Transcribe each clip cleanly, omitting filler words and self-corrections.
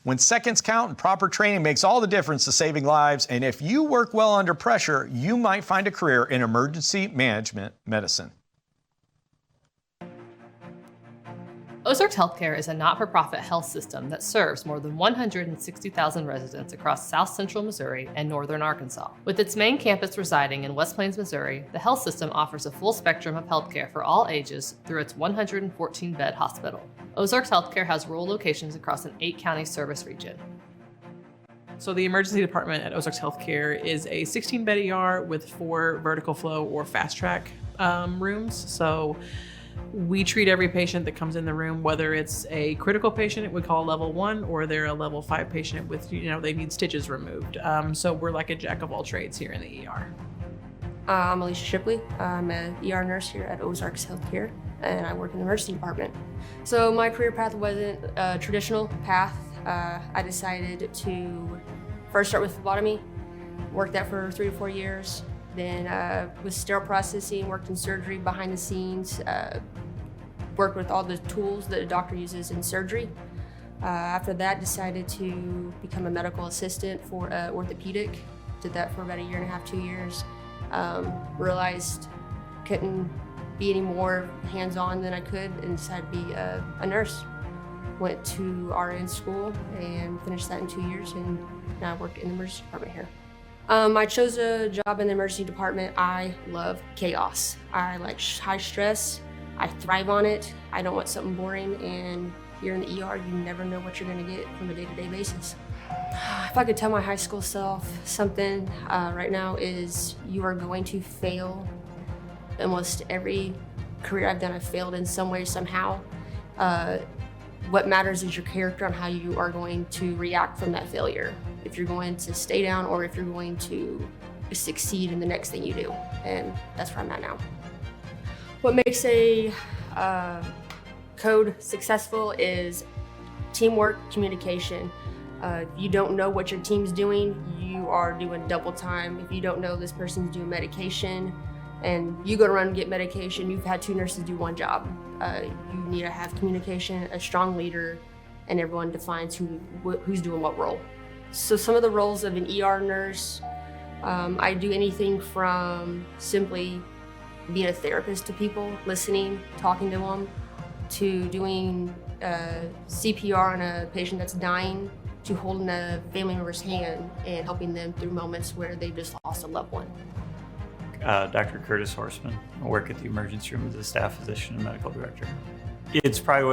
When seconds count and proper training makes all the difference to saving lives, and if you work well under pressure, you might find a career in emergency management medicine. Ozarks Healthcare is a not-for-profit health system that serves more than 160,000 residents across South Central Missouri and Northern Arkansas. With its main campus residing in West Plains, Missouri, the health system offers a full spectrum of healthcare for all ages through its 114-bed hospital. Ozarks Healthcare has rural locations across an 8-county service region. So the emergency department at Ozarks Healthcare is a 16-bed ER with 4 vertical flow or fast track rooms. So we treat every patient that comes in the room, whether it's a critical patient we call level 1, or they're a level 5 patient with, they need stitches removed. So we're like a jack of all trades here in the ER. I'm Alicia Shipley. I'm an ER nurse here at Ozarks Healthcare, and I work in the emergency department. So my career path wasn't a traditional path. I decided to first start with phlebotomy, worked that for 3 to 4 years. Then with sterile processing, worked in surgery behind the scenes, worked with all the tools that a doctor uses in surgery. After that, decided to become a medical assistant for orthopedic. Did that for about 1.5 to 2 years. Realized couldn't be any more hands-on than I could and decided to be a nurse. Went to RN school and finished that in 2 years, and now I work in the emergency department here. I chose a job in the emergency department. I love chaos. I like high stress. I thrive on it. I don't want something boring, and here in the ER, you never know what you're gonna get from a day-to-day basis. If I could tell my high school self something right now is you are going to fail. Almost every career I've done, I've failed in some way, somehow. What matters is your character on how you are going to react from that failure. If you're going to stay down or if you're going to succeed in the next thing you do. And that's where I'm at now. What makes a code successful is teamwork, communication. If you don't know what your team's doing, you are doing double time. If you don't know this person's doing medication and you go to run and get medication, you've had 2 nurses do 1 job. You need to have communication, a strong leader, and everyone defines who's doing what role. So some of the roles of an ER nurse, I do anything from simply being a therapist to people, listening, talking to them, to doing CPR on a patient that's dying, to holding a family member's hand and helping them through moments where they've just lost a loved one. Dr. Curtis Horseman. I work at the emergency room as a staff physician and medical director. It's probably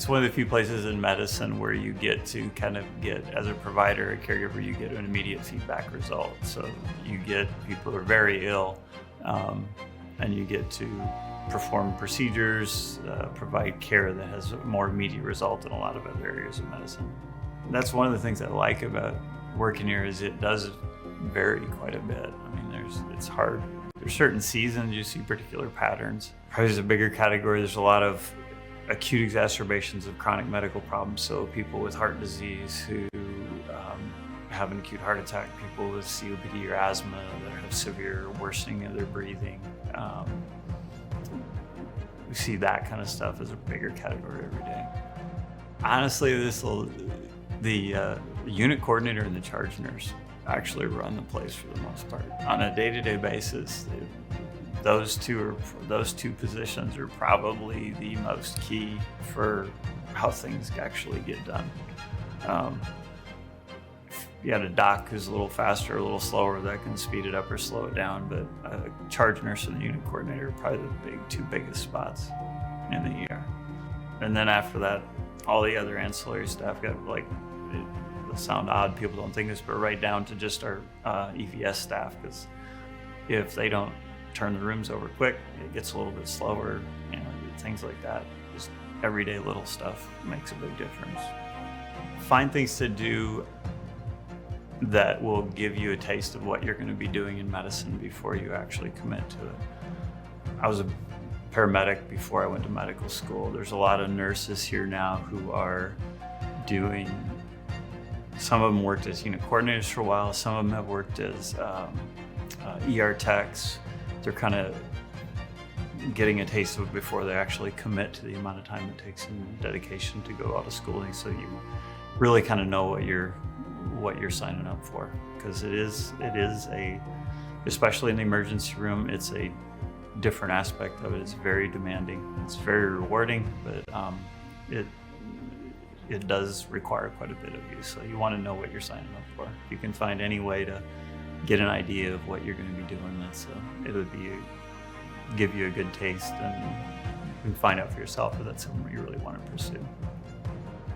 one of the few places in medicine where you get to kind of get, as a provider, a caregiver, you get an immediate feedback result. So you get people who are very ill, and you get to perform procedures, provide care that has a more immediate result in a lot of other areas of medicine. That's one of the things I like about working here is it does vary quite a bit. I mean, it's hard. There's certain seasons you see particular patterns. Probably there's a bigger category. There's a lot of acute exacerbations of chronic medical problems. So people with heart disease who have an acute heart attack, people with COPD or asthma that have severe worsening of their breathing. We see that kind of stuff as a bigger category every day. Honestly, the unit coordinator and the charge nurse actually run the place for the most part. On a day-to-day basis, those two positions are probably the most key for how things actually get done. If you had a doc who's a little faster or a little slower, that can speed it up or slow it down, but a charge nurse and the unit coordinator are probably the 2 biggest spots in the ER. And then after that, all the other ancillary staff got it'll sound odd, people don't think this, but right down to just our EVS staff, because if they don't turn the rooms over quick, it gets a little bit slower, things like that. Just everyday little stuff makes a big difference. Find things to do that will give you a taste of what you're going to be doing in medicine before you actually commit to it. I was a paramedic before I went to medical school. There's a lot of nurses here now who are doing, some of them worked as unit coordinators for a while, some of them have worked as ER techs. They're kind of getting a taste of it before they actually commit to the amount of time it takes and dedication to go out of schooling. So really kind of know what you're signing up for, because it is especially in the emergency room, it's a different aspect of it. It's very demanding. It's very rewarding, but it does require quite a bit of you. So you want to know what you're signing up for. If you can find any way to get an idea of what you're going to be doing, it would give you a good taste, and you can find out for yourself if that's something you really want to pursue.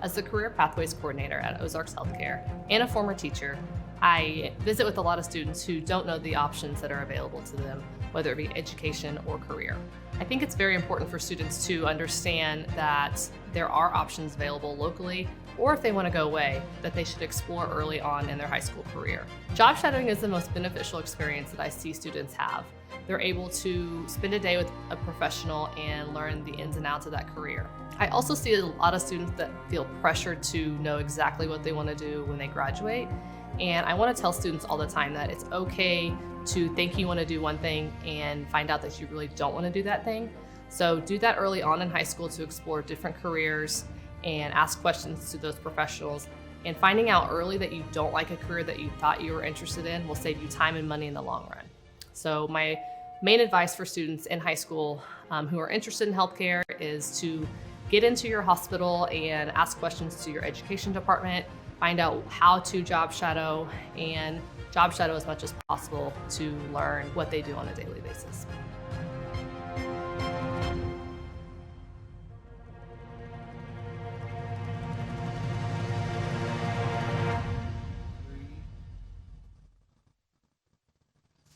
As the Career Pathways Coordinator at Ozarks Healthcare and a former teacher, I visit with a lot of students who don't know the options that are available to them, whether it be education or career. I think it's very important for students to understand that there are options available locally, or if they want to go away, that they should explore early on in their high school career. Job shadowing is the most beneficial experience that I see students have. They're able to spend a day with a professional and learn the ins and outs of that career. I also see a lot of students that feel pressured to know exactly what they want to do when they graduate. And I want to tell students all the time that it's okay to think you want to do one thing and find out that you really don't want to do that thing. So do that early on in high school to explore different careers and ask questions to those professionals. And finding out early that you don't like a career that you thought you were interested in will save you time and money in the long run. So my main advice for students in high school who are interested in healthcare is to get into your hospital and ask questions to your education department, find out how to job shadow, and job shadow as much as possible to learn what they do on a daily basis.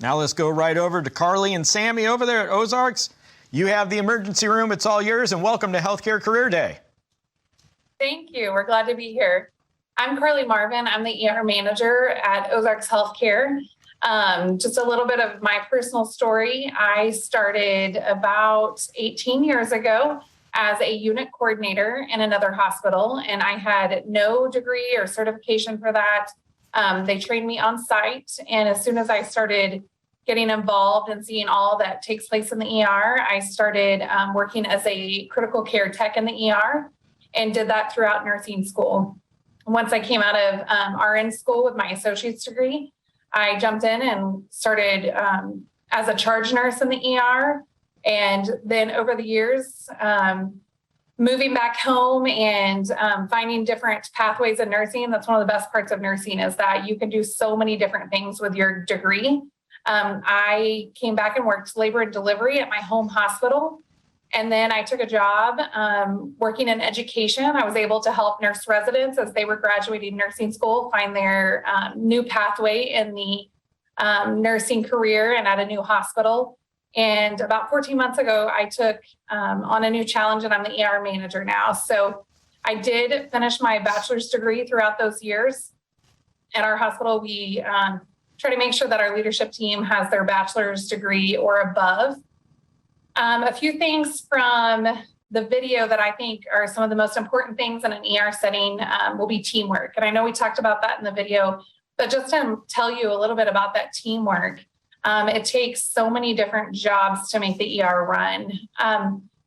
Now let's go right over to Carly and Sammy over there at Ozarks. You have the emergency room. It's all yours, and welcome to Healthcare Career Day. Thank you. We're glad to be here. I'm Carly Marvin. I'm the ER manager at Ozarks Healthcare. Just a little bit of my personal story. I started about 18 years ago as a unit coordinator in another hospital, and I had no degree or certification for that. They trained me on site, and as soon as I started getting involved and seeing all that takes place in the ER, I started working as a critical care tech in the ER and did that throughout nursing school. Once I came out of RN school with my associate's degree, I jumped in and started as a charge nurse in the ER. And then over the years, moving back home and finding different pathways in nursing. That's one of the best parts of nursing, is that you can do so many different things with your degree. I came back and worked labor and delivery at my home hospital. And then I took a job working in education. I was able to help nurse residents as they were graduating nursing school find their new pathway in the nursing career and at a new hospital. And about 14 months ago, I took on a new challenge, and I'm the ER manager now. So I did finish my bachelor's degree throughout those years. At our hospital, we try to make sure that our leadership team has their bachelor's degree or above. A few things from the video that I think are some of the most important things in an ER setting will be teamwork. And I know we talked about that in the video, but just to tell you a little bit about that teamwork, it takes so many different jobs to make the ER run.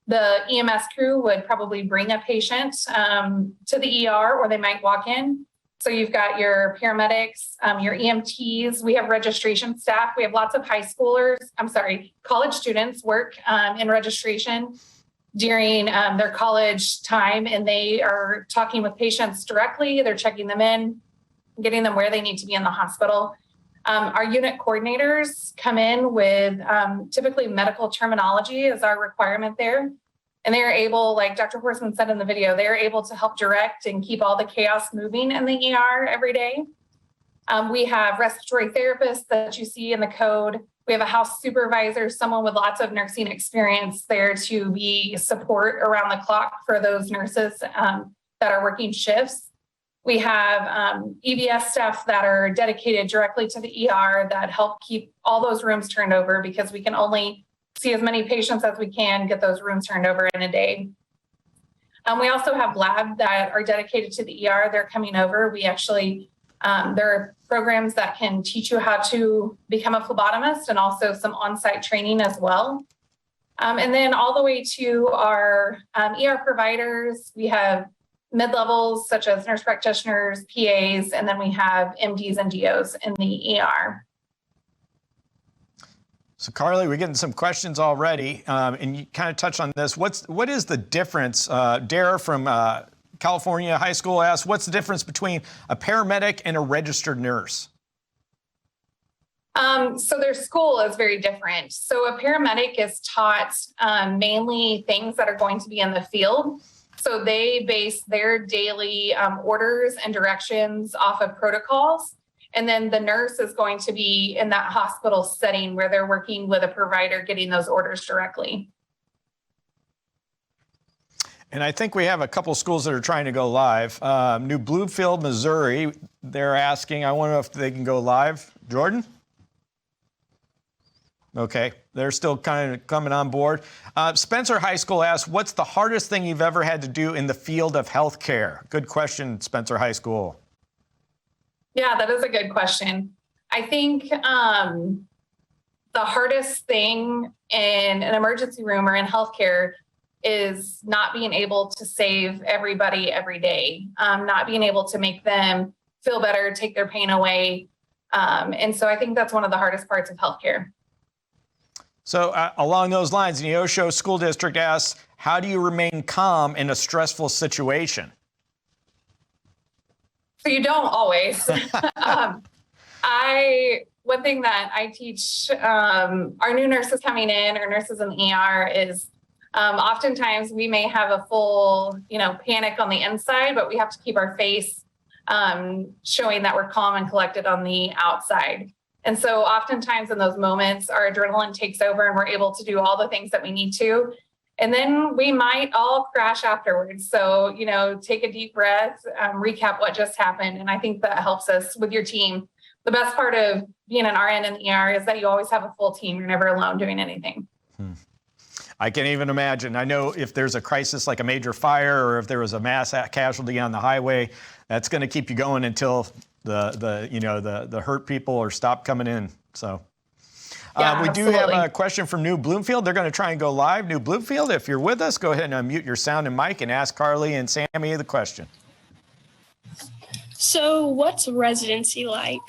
The EMS crew would probably bring a patient to the ER, or they might walk in. So you've got your paramedics, your EMTs. We have registration staff. We have lots of college students work in registration during their college time, and they are talking with patients directly. They're checking them in, getting them where they need to be in the hospital. Our unit coordinators come in with typically medical terminology as our requirement there. And they're able, like Dr. Horseman said in the video, they're able to help direct and keep all the chaos moving in the ER every day. We have respiratory therapists that you see in the code. We have a house supervisor, someone with lots of nursing experience there to be support around the clock for those nurses that are working shifts. We have EVS staff that are dedicated directly to the ER that help keep all those rooms turned over, because we can only see as many patients as we can get those rooms turned over in a day. We also have lab that are dedicated to the ER. They're coming over. We actually, there are programs that can teach you how to become a phlebotomist, and also some on-site training as well. And then all the way to our ER providers, we have mid-levels such as nurse practitioners, PAs, and then we have MDs and DOs in the ER. So Carly, we're getting some questions already, and you kind of touched on this. What is the difference? Dara from California High School asked, what's the difference between a paramedic and a registered nurse? So their school is very different. So a paramedic is taught mainly things that are going to be in the field. So they base their daily orders and directions off of protocols. And then the nurse is going to be in that hospital setting where they're working with a provider, getting those orders directly. And I think we have a couple schools that are trying to go live. New Bloomfield, Missouri, they're asking, I wonder if they can go live. Jordan? Okay, they're still kind of coming on board. Spencer High School asks, what's the hardest thing you've ever had to do in the field of healthcare? Good question, Spencer High School. Yeah, that is a good question. I think the hardest thing in an emergency room or in healthcare is not being able to save everybody every day, not being able to make them feel better, take their pain away. And so I think that's one of the hardest parts of healthcare. So along those lines, the Neosho School District asks, how do you remain calm in a stressful situation? So you don't always. One thing that I teach our new nurses coming in or nurses in the ER is oftentimes we may have a full, panic on the inside, but we have to keep our face showing that we're calm and collected on the outside. And so oftentimes in those moments, our adrenaline takes over and we're able to do all the things that we need to. And then we might all crash afterwards. So, take a deep breath, recap what just happened. And I think that helps us with your team. The best part of being an RN in the ER is that you always have a full team. You're never alone doing anything. I can't even imagine. I know if there's a crisis like a major fire or if there was a mass casualty on the highway, that's going to keep you going until the hurt people or stop coming in. So. Yeah, we do have a question from New Bloomfield. They're going to try and go live. New Bloomfield, if you're with us, go ahead and unmute your sound and mic and ask Carly and Sammy the question. So what's residency like?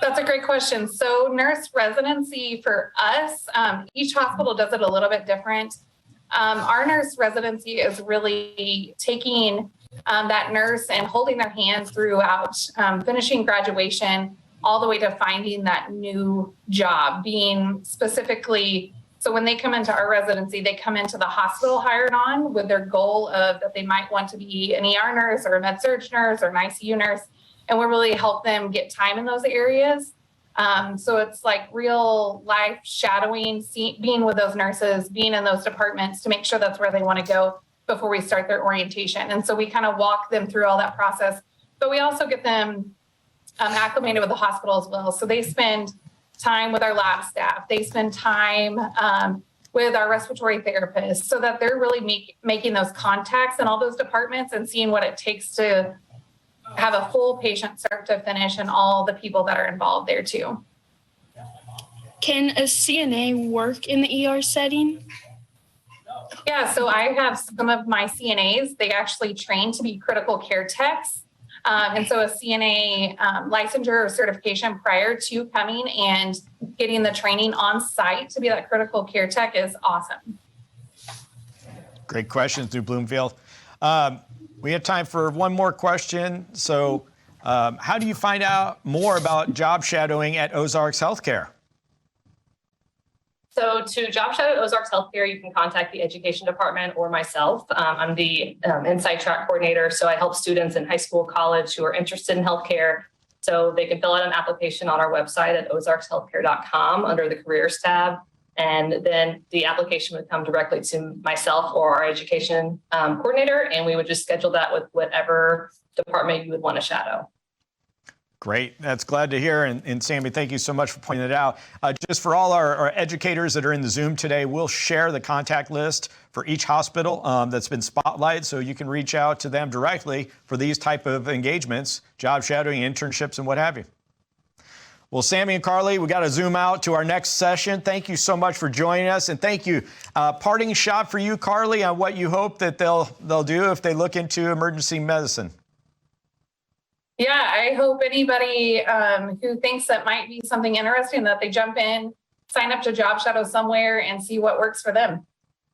That's a great question. So nurse residency for us, each hospital does it a little bit different. Our nurse residency is really taking that nurse and holding their hand throughout finishing graduation, all the way to finding that new job, being specifically, so when they come into our residency, they come into the hospital hired on with their goal of that they might want to be an ER nurse or a med-surg nurse or an ICU nurse. And we really help them get time in those areas. So it's like real life shadowing, being with those nurses, being in those departments to make sure that's where they want to go before we start their orientation. And so we kind of walk them through all that process, but we also get them acclimated with the hospital as well. So they spend time with our lab staff. They spend time with our respiratory therapists so that they're really making those contacts in all those departments and seeing what it takes to have a full patient start to finish and all the people that are involved there too. Can a CNA work in the ER setting? Yeah, so I have some of my CNAs, they actually train to be critical care techs. And so a CNA licensure or certification prior to coming and getting the training on site to be that critical care tech is awesome. Great questions, New Bloomfield. We have time for one more question. So how do you find out more about job shadowing at Ozarks Healthcare? So to job shadow at Ozarks Healthcare, you can contact the education department or myself. I'm the Inside Track coordinator, so I help students in high school, college who are interested in healthcare. So they can fill out an application on our website at ozarkshealthcare.com under the careers tab. And then the application would come directly to myself or our education coordinator, and we would just schedule that with whatever department you would want to shadow. Great. That's glad to hear. And Sammy, thank you so much for pointing it out. Just for all our educators that are in the Zoom today, we'll share the contact list for each hospital that's been spotlighted, so you can reach out to them directly for these type of engagements, job shadowing, internships, and what have you. Well, Sammy and Carly, we got to zoom out to our next session. Thank you so much for joining us, and thank you. Parting shot for you, Carly, on what you hope that they'll do if they look into emergency medicine. Yeah, I hope anybody who thinks that might be something interesting that they jump in, sign up to job shadow somewhere, and see what works for them.